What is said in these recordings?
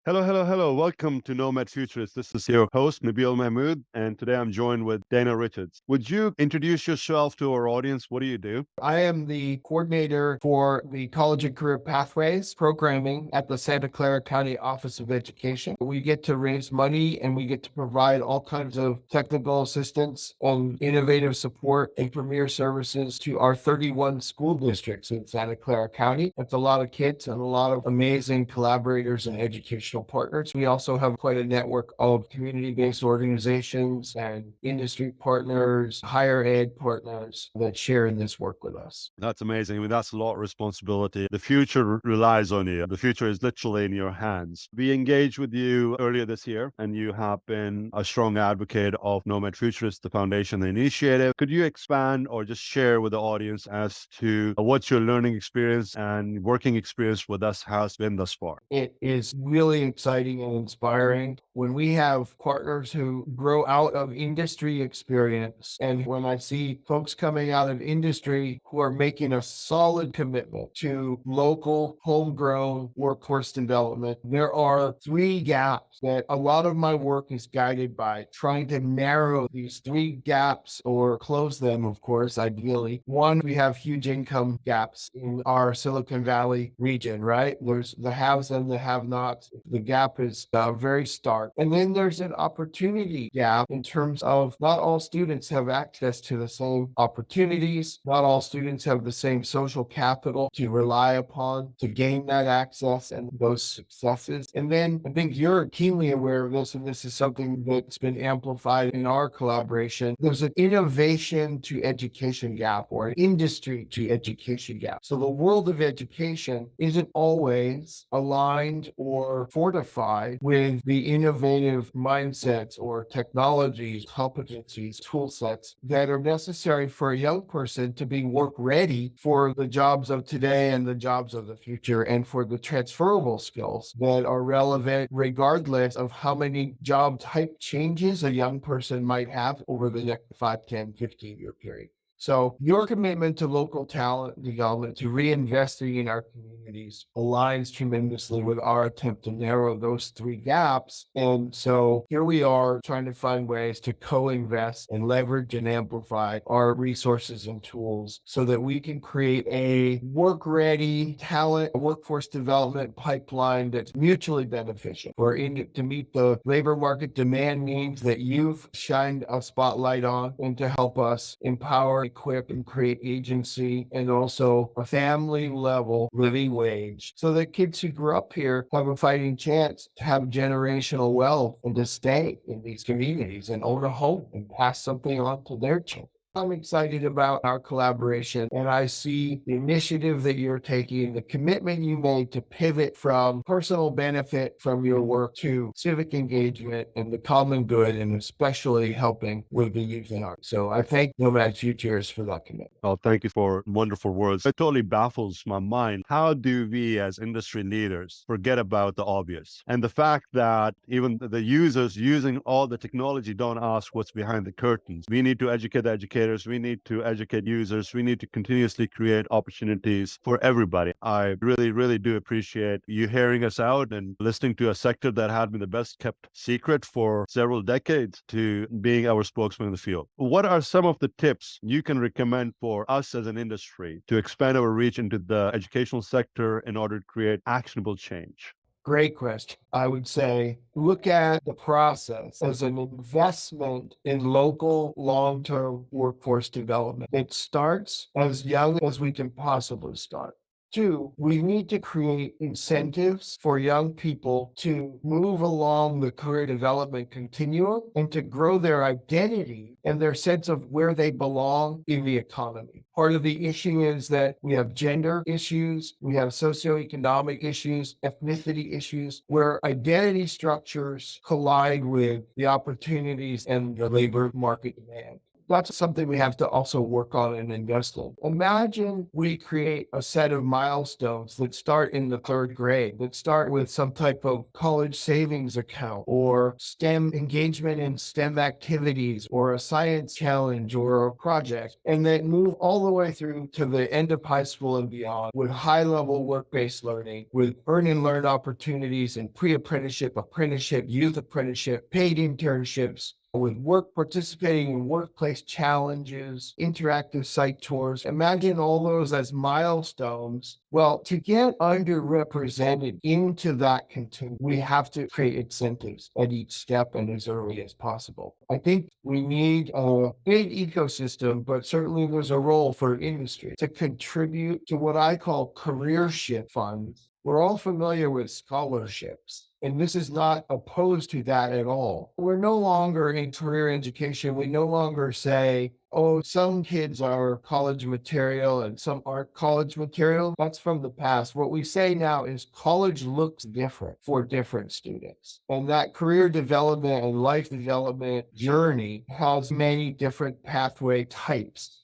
Hello, hello, hello. Welcome to Nomad Futurist. This is your host, Nabeel Mahmood, and today I'm joined with Dana Richards. Would you introduce yourself to our audience? What do you do? I am the coordinator for the College and Career Pathways programming at the Santa Clara County Office of Education. We get to raise money and we get to provide all kinds of technical assistance and innovative support and premier services to our 31 school districts in Santa Clara County. That's a lot of kids and a lot of amazing collaborators and educational partners. We also have quite a network of community-based organizations and industry partners, higher ed partners that share in this work with us. That's amazing. I mean, that's a lot of responsibility. The future relies on you. The future is literally in your hands. We engaged with you earlier this year, and you have been a strong advocate of Nomad Futurist, the foundation, the initiative. Could you expand or just share with the audience as to what your learning experience and working experience with us has been thus far? It is really exciting and inspiring when we have partners who grow out of industry experience. And when I see folks coming out of industry who are making a solid commitment to local, homegrown workforce development, there are three gaps that a lot of my work is guided by, trying to narrow these three gaps or close them, of course, ideally. One, we have huge income gaps in our Silicon Valley region, right? There's the haves and the have-nots. The gap is very stark. And then there's an opportunity gap in terms of not all students have access to the same opportunities. Not all students have the same social capital to rely upon to gain that access and those successes. And then I think you're keenly aware of this, and this is something that's been amplified in our collaboration. There's an innovation to education gap or an industry to education gap. So the world of education isn't always aligned or fortified with the innovative mindsets or technologies, competencies, tool sets that are necessary for a young person to be work ready for the jobs of today and the jobs of the future, and for the transferable skills that are relevant regardless of how many job type changes a young person might have over the next 5, 10, 15-year period. So your commitment to local talent development, to reinvesting in our communities, aligns tremendously with our attempt to narrow those three gaps. And so here we are trying to find ways to co-invest and leverage and amplify our resources and tools so that we can create a work-ready talent, workforce development pipeline that's mutually beneficial to meet the labor market demand needs that you've shined a spotlight on, and to help us empower, equip, and create agency, and also a family level living wage so that kids who grew up here have a fighting chance to have generational wealth and to stay in these communities and own a home and pass something on to their children. I'm excited about our collaboration, and I see the initiative that you're taking, the commitment you made to pivot from personal benefit from your work to civic engagement and the common good, and especially helping with the youth in art. So I thank Nomad Futures for that commitment. Oh, thank you for wonderful words. It totally baffles my mind. How do we as industry leaders forget about the obvious? And the fact that even the users using all the technology don't ask what's behind the curtains. We need to educate the educators. We need to educate users. We need to continuously create opportunities for everybody. I really, really do appreciate you hearing us out and listening to a sector that had been the best kept secret for several decades to being our spokesman in the field. What are some of the tips you can recommend for us as an industry to expand our reach into the educational sector in order to create actionable change? Great question. I would say look at the process as an investment in local long-term workforce development. It starts as young as we can possibly start. Two, we need to create incentives for young people to move along the career development continuum and to grow their identity and their sense of where they belong in the economy. Part of the issue is that we have gender issues, we have socioeconomic issues, ethnicity issues, where identity structures collide with the opportunities and the labor market demand. That's something we have to also work on and invest in. Imagine we create a set of milestones that start in the third grade, that start with some type of college savings account or STEM engagement in STEM activities or a science challenge or a project, and then move all the way through to the end of high school and beyond with high-level work-based learning, with earn and learn opportunities and pre-apprenticeship, apprenticeship, youth apprenticeship, paid internships, with work participating in workplace challenges, interactive site tours. Imagine all those as milestones. Well, to get underrepresented into that continuum, we have to create incentives at each step and as early as possible. I think we need a big ecosystem, but certainly there's a role for industry to contribute to what I call careership funds. We're all familiar with scholarships, and this is not opposed to that at all. We're no longer in career education. We no longer say, oh, some kids are college material and some aren't college material. That's from the past. What we say now is college looks different for different students. And that career development and life development journey has many different pathway types.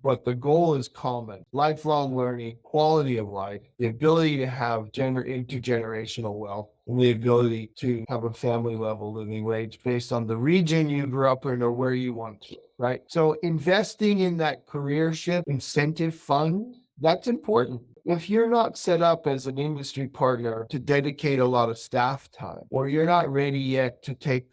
But the goal is common: lifelong learning, quality of life, the ability to have intergenerational wealth, and the ability to have a family level living wage based on the region you grew up in or where you want to, right? So investing in that careership incentive fund, that's important. If you're not set up as an industry partner to dedicate a lot of staff time, or you're not ready yet to tackle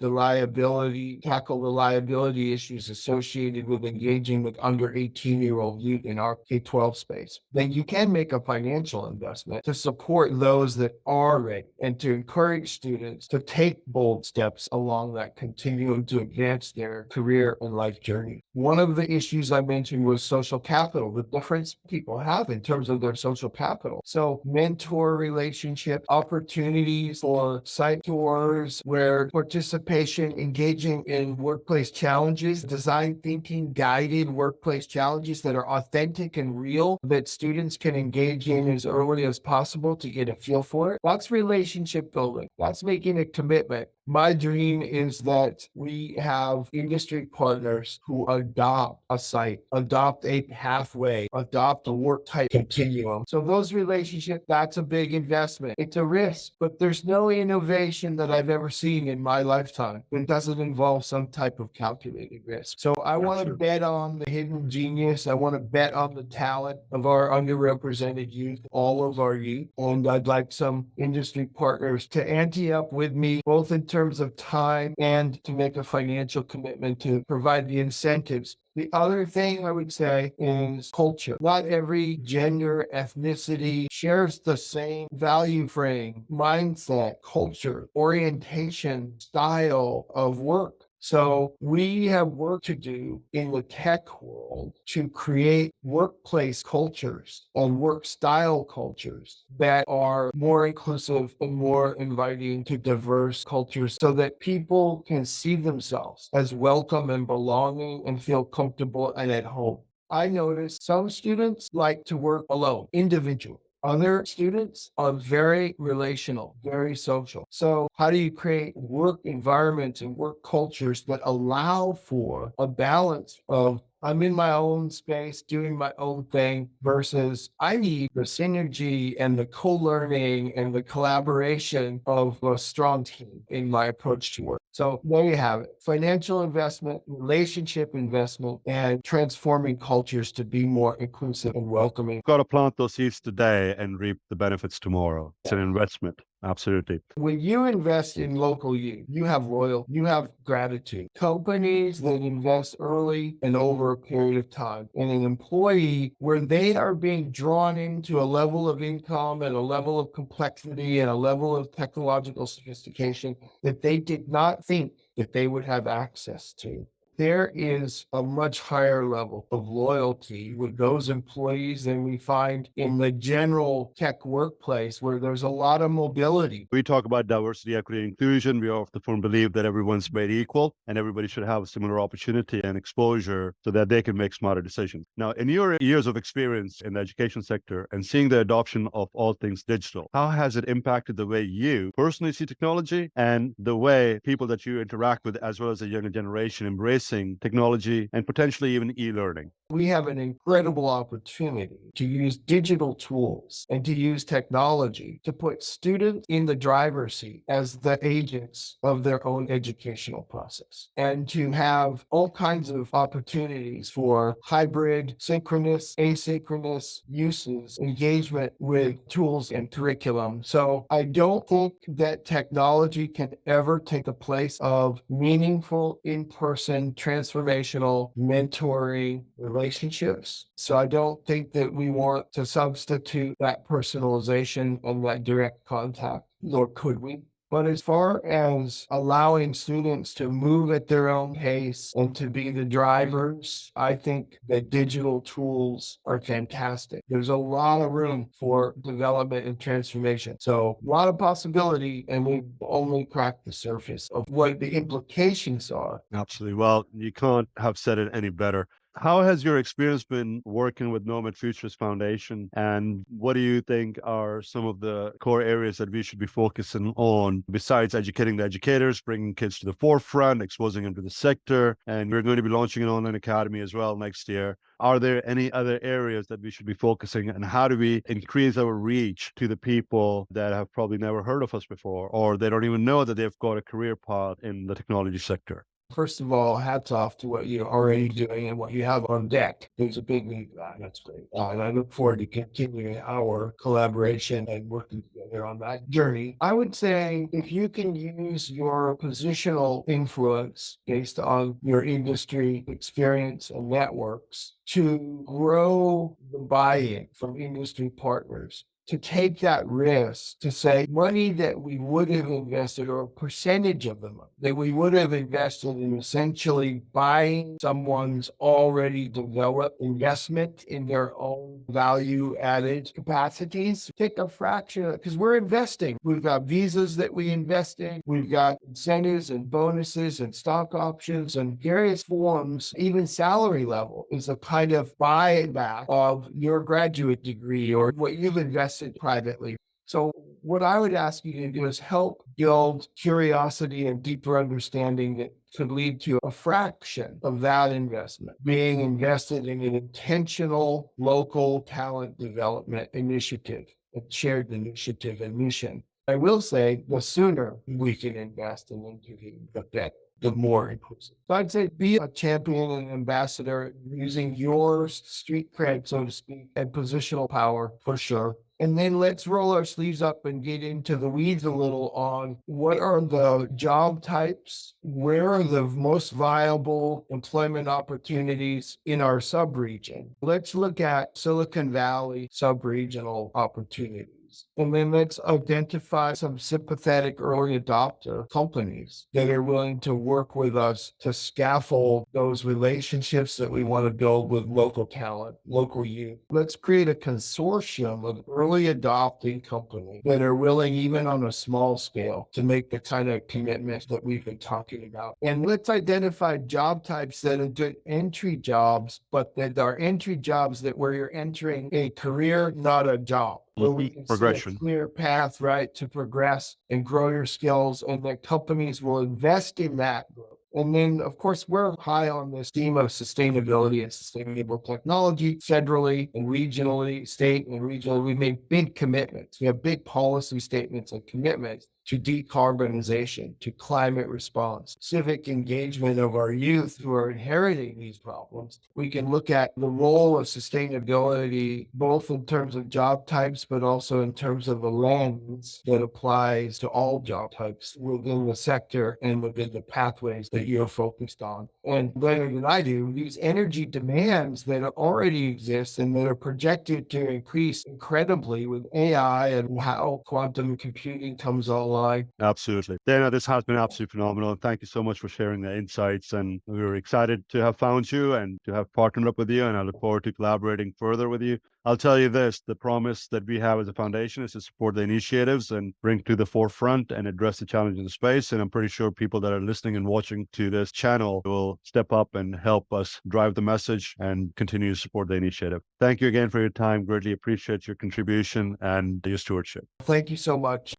the liability issues associated with engaging with under 18-year-old youth in our K-12 space, then you can make a financial investment to support those that are ready and to encourage students to take bold steps along that continuum to advance their career and life journey. One of the issues I mentioned was social capital, the difference people have in terms of their social capital. So mentor relationship, opportunities for site tours where participation, engaging in workplace challenges, design thinking, guided workplace challenges that are authentic and real that students can engage in as early as possible to get a feel for it. That's relationship building. That's making a commitment. My dream is that we have industry partners who adopt a site, adopt a pathway, adopt a work type continuum. So those relationships, that's a big investment. It's a risk, but there's no innovation that I've ever seen in my lifetime that doesn't involve some type of calculated risk. So I want to bet on the hidden genius. I want to bet on the talent of our underrepresented youth, all of our youth. And I'd like some industry partners to ante up with me, both in terms of time and to make a financial commitment to provide the incentives. The other thing I would say is culture. Not every gender, ethnicity shares the same value frame, mindset, culture, orientation, style of work. So we have work to do in the tech world to create workplace cultures and work style cultures that are more inclusive and more inviting to diverse cultures so that people can see themselves as welcome and belonging and feel comfortable and at home. I noticed some students like to work alone, individually. Other students are very relational, very social. So how do you create work environments and work cultures that allow for a balance of I'm in my own space doing my own thing versus I need the synergy and the co-learning and the collaboration of a strong team in my approach to work. So there you have it. Financial investment, relationship investment, and transforming cultures to be more inclusive and welcoming. Got to plant those seeds today and reap the benefits tomorrow. It's an investment. Absolutely. When you invest in local youth, you have you have gratitude. Companies that invest early and over a period of time in an employee where they are being drawn into a level of income and a level of complexity and a level of technological sophistication that they did not think that they would have access to. There is a much higher level of loyalty with those employees than we find in the general tech workplace where there's a lot of mobility. We talk about diversity, equity, and inclusion. We often believe that everyone's made equal and everybody should have a similar opportunity and exposure so that they can make smarter decisions. Now, in your years of experience in the education sector and seeing the adoption of all things digital, how has it impacted the way you personally see technology and the way people that you interact with, as well as the younger generation, embrace embracing technology and potentially even e-learning? We have an incredible opportunity to use digital tools and to use technology to put students in the driver's seat as the agents of their own educational process, and to have all kinds of opportunities for hybrid, synchronous, asynchronous uses, engagement with tools and curriculum. So I don't think that technology can ever take the place of meaningful in-person transformational mentoring relationships. So I don't think that we want to substitute that personalization and that direct contact, nor could we. But as far as allowing students to move at their own pace and to be the drivers, I think that digital tools are fantastic. There's a lot of room for development and transformation. So a lot of possibility, and we've only cracked the surface of what the implications are. Absolutely. Well, you can't have said it any better. How has your experience been working with Nomad Futurist Foundation? And what do you think are some of the core areas that we should be focusing on besides educating the educators, bringing kids to the forefront, exposing them to the sector? And we're going to be launching an online academy as well next year. Are there any other areas that we should be focusing on? And how do we increase our reach to the people that have probably never heard of us before, or they don't even know that they've got a career path in the technology sector? First of all, hats off to what you're already doing and what you have on deck. There's a big need for that. That's great. And I look forward to continuing our collaboration and working together on that journey. I would say if you can use your positional influence based on your industry experience and networks to grow the buy-in from industry partners, to take that risk, to say money that we would have invested, or a percentage of the money that we would have invested in essentially buying someone's already developed investment in their own value added capacities, take a fraction because we're investing. We've got visas that we invest in. We've got incentives and bonuses and stock options and various forms. Even salary level is a kind of buyback of your graduate degree or what you've invested privately. So what I would ask you to do is help build curiosity and deeper understanding that could lead to a fraction of that investment being invested in an intentional local talent development initiative, a shared initiative and mission. I will say the sooner we can invest in interviewing, the better, the more inclusive. So I'd say be a champion and ambassador using your street cred, so to speak, and positional power for sure. And then let's roll our sleeves up and get into the weeds a little on what are the job types, where are the most viable employment opportunities in our subregion. Let's look at Silicon Valley subregional opportunities. And then let's identify some sympathetic early adopter companies that are willing to work with us to scaffold those relationships that we want to build with local talent, local youth. Let's create a consortium of early adopting companies that are willing, even on a small scale, to make the kind of commitments that we've been talking about. And let's identify job types that are good entry jobs, but that are entry jobs that where you're entering a career, not a job. Where we can see a clear path, right, to progress and grow your skills, and that companies will invest in that growth. And then, of course, we're high on this theme of sustainability and sustainable technology, federally and regionally, state and regional. We made big commitments. We have big policy statements and commitments to decarbonization, to climate response, civic engagement of our youth who are inheriting these problems. We can look at the role of sustainability, both in terms of job types, but also in terms of the lens that applies to all job types within the sector and within the pathways that you're focused on. And better than I do, these energy demands that already exist and that are projected to increase incredibly with AI and how quantum computing comes online. Absolutely. Dana, this has been absolutely phenomenal. And thank you so much for sharing the insights. And we were excited to have found you and to have partnered up with you. And I look forward to collaborating further with you. I'll tell you this, the promise that we have as a foundation is to support the initiatives and bring to the forefront and address the challenge in the space. And I'm pretty sure people that are listening and watching to this channel will step up and help us drive the message and continue to support the initiative. Thank you again for your time. Greatly appreciate your contribution and your stewardship. Thank you so much.